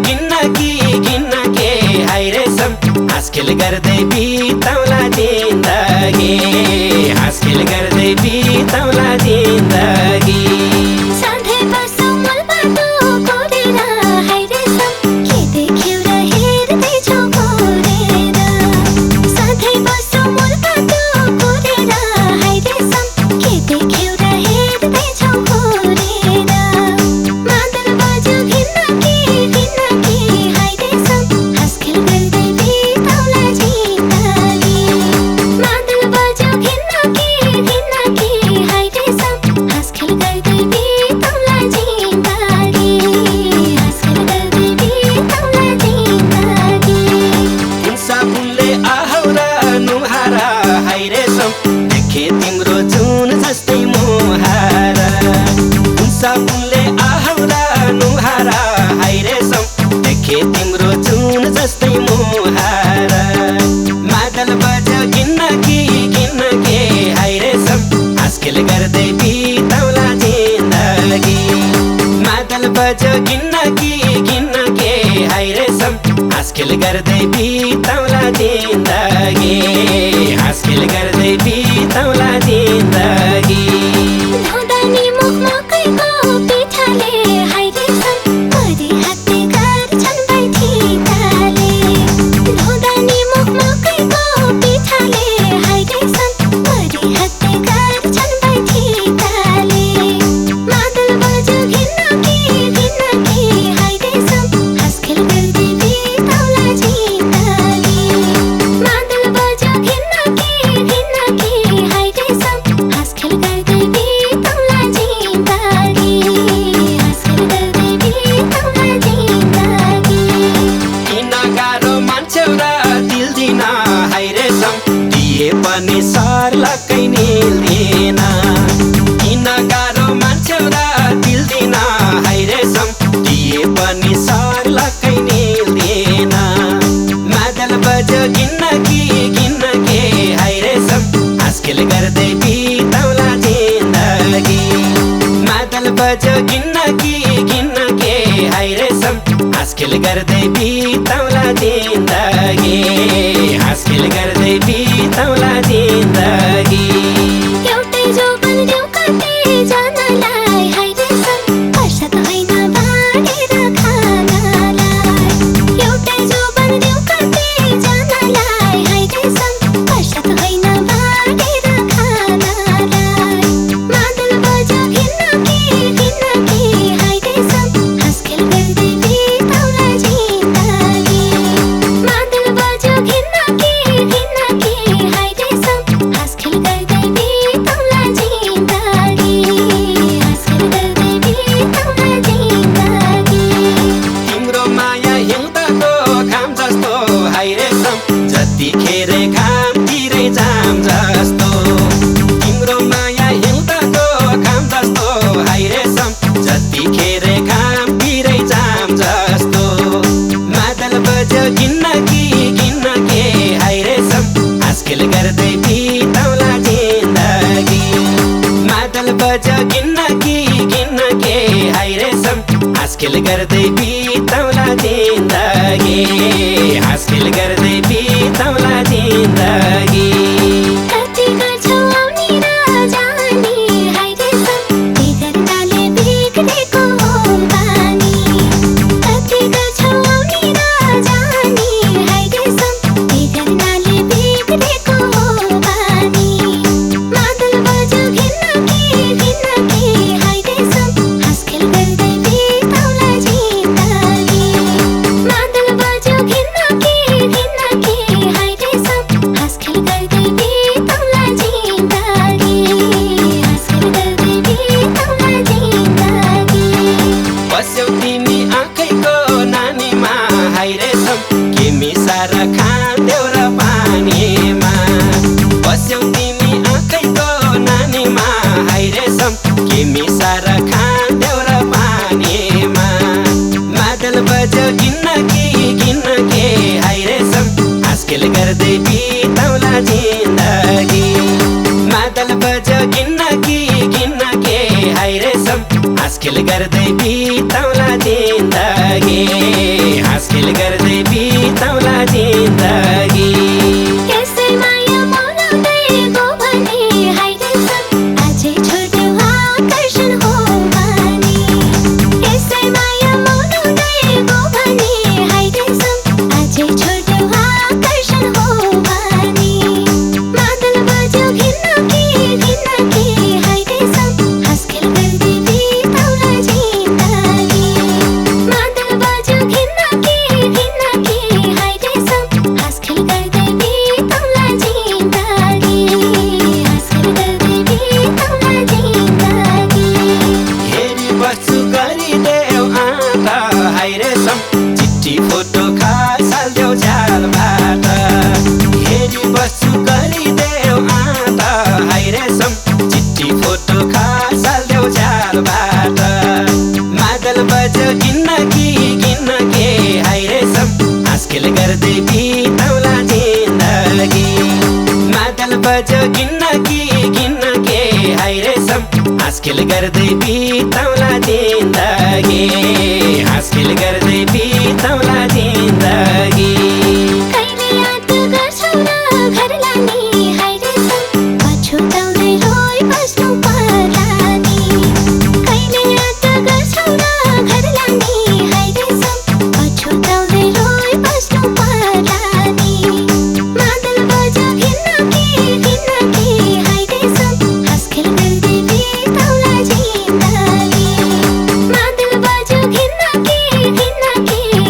गिन्न के हाय रेशम हासखेल गर्दै बिताउला जिन्दगी हासखेल गर्दै बिताउला जिन्दगी देखे तिम्रो जुन जस्तै मुहारा साबुनले आहाउरा नुहारा हाय रेशम देखे तिम्रो जुन जस्तै मुहारा मादल बज्यो गिन्न के हाय रेशम हासखेल गर्दै बिताउला जिन्दगी मादल बज्यो गिन्न के हाय रेशम हासखेल गर्दै बिताउला जिन्दगी हासखेल गर्दै बिताउला जिन्दगी धुँदानी मुखमा कैको पिठाले हाय रेशम परी हाते गर्छन् बैठिकाले धुँदानी मुखमा कैको पिठाले हाय रेशम परी हाते गर्छन् बैठिकाले मादल बज्यो गिन्न के हाय रेशम हासखेल गर्दै बिताउला जिन्दगी मादल बज्यो गिन्न के हाय रेशम हासखेल गर्दै बिताउला जिन्दगी हासखेल गर्दै बिताउला जिन्दगी किन गाह्रो मान्छौ र दिल दिन हाय रेशम दिए पनि सर्लक्कै निल्दैन किन गाह्रो मान्छौ र दिल दिन हाय रेशम दिए पनि सर्लक्कै निल्दैन मादल बज्यो गिन्न के हाय रेशम हासखेल गर्दै बिताउला जिन्दगी मादल बज्यो गिन्न के हाय रेशम हासखेल गर्दै बिताउला जिन्दगी हासखेल गर्दै बिताउला जिन्दगी एउटै जोबन देऊ कतै जानलाई हाय रेशम पर्छ त होइन बाँडेर खानलाई एउटै जोबन देऊ कतै जानलाई हाय रेशम पर्छ त होइन बाँडेर खानलाई मादल बज्यो गिन्न के हाय रेशम हासखेल गर्दै बिताउला जिन्दगी मादल बज्यो गिन्न के हाय रेशम हासखेल गर्दै बिताउला जिन्दगी हासखेल गर्दै बिताउला जिन्दगी तिम्रो माया हिउँदको घाम जस्तो हाय रेशम जतिखेर घामतिरै जाम जस्तो तिम्रो माया हिउँदको घाम जस्तो हाय रेशम जतिखेर घामतिरै जाम जस्तो मादल बज्यो गिन्न के हाय रेशम हासखेल गर्दै बिताउला जिन्दगी मादल बज्यो गिन्न के हाय रेशम हासखेल गर्दै बिताउला जिन्दगी हासखेल गर्दै बिताउला जिन्दगी कति गर्छौ आउने र जाने हाय रेशम बेगर्नाले बिग्रेको हो बानी कति गर्छौ आउने र जाने हाय रेशम बेगर्नाले बिग्रेको हो बानी मादल बज्यो गिन्न के हाय रेशम हासखेल गर्दै बिताउला जिन्दगी मादल बज्यो गिन्न के हाय रेशम हासखेल गर्दै बिताउला जिन्दगी हासखेल गर्दै बिताउला जिन्दगी बस्यौ तिमी आँखैको नानीमा हाय रेशम के मिसार खाँदेऊ र पानीमा बस्यौ तिमी आँखैको नानीमा हाय रेशम के मिसार खाँदेऊ र पानीमा मादल बज्यो गिन्न के हाय रेशम हासखेल गर्दै बिताउला जिन्दगी मादल बज्यो गिन्न के हाय रेशम हासखेल गर्दै बिताउला जिन्दगी चिठी फोटो खसाल्देऊ झ्यालबाट हेरी बस्छु गरिदेऊ आँट हाइ रेशम चिठी फोटो खसाल्देऊ झ्यालबाट मादल बज्यो किन्न के हाइ रेशम आजकल गर्दै बिताउला जिन्दगी मादल बज्यो किन्न के हाइ रेशम आजकल गर्दै बिताउला जिन्दगी आजकल गर्दै बिताउला जिन्दगी कहिले याद गर्छौ र घर लाने हाइ रेशम पछुताउँदै रोइ बस्नु पर्ला नि कहिले याद गर्छौ र घर लाने हाइ रेशम पछुताउँदै रोइ बस्नु पर्ला नि मादल बज्यो घिन्न के हाइ रेशम आजकल गर्दै बिताउला जिन्दगी मादल बज्यो घिन्न के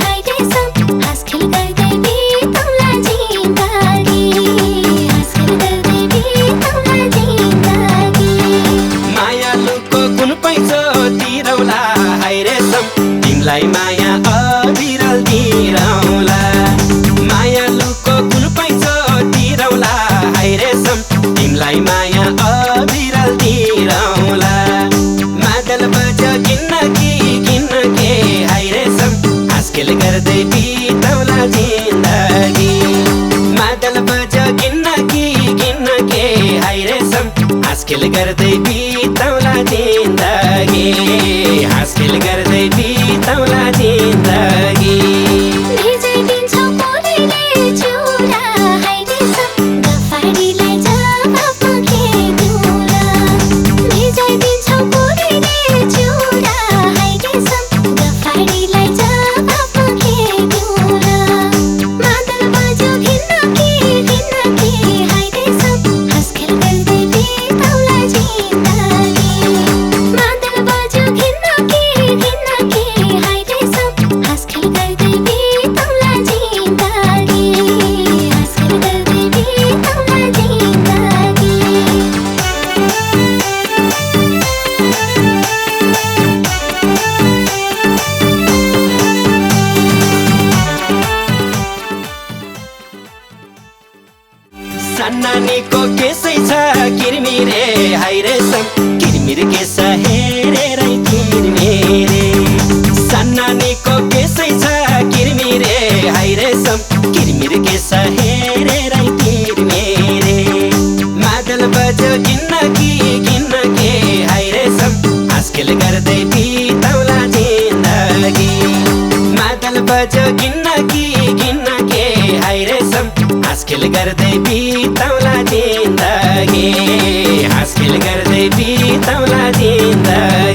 हाइ रेशम आजकल गर्दै बिताउला जिन्दगी आजकल गर्दै बिताउला जिन्दगी मायालुको कुन पैसो तिरौला हाइ रेशम तिमीलाई माया अविरल तिरौला मायालुको कुन पैसो तिरौला हाइ रेशम तिमीलाई माया अविरल तिरौला मादल बज्यो किन्न के हाइ रेशम आजकल गर्दै बिताउला जिन्दगी मादल बज्यो किन्न के हाइ रेशम आजकल गर्दै बिताउला जिन्दगी आजकल गर्दै बिताउला जिन्दगी भिजाइदिन्छौ कोलीले चुरा हाइ रेशम गफाडीलाई जवाफमा खेदुरा भिजाइदिन्छौ कोलीले चुरा हाइ रेशम गफाडीलाई जवाफमा खेदुरा मादल बज्यो घिन्न के हाइ रेशम आजकल गर्दै बिताउला जिन्दगी मादल बज्यो घिन्न के हाइ रेशम आजकल गर्दै बिताउला जिन्दगी आजकल गर्दै बिताउला जिन्दगी सन्नानीको केसै छ किरमिरे हाइ रेशम किरमिर केस हेरेरै किरमिरे सन्नानीको केसै छ किरमिरे हाइ रेशम किरमिर केस हेरेरै किरमिरे मादल बज्यो किन्न के हाइ रेशम आजकल गर्दै बिताउला जिन्दगी मादल बज्यो किन्न के हाइ रेशम आजकल गर्दै बिताउला जिन्दगी आजकल गर्दै बिताउला जिन्दगी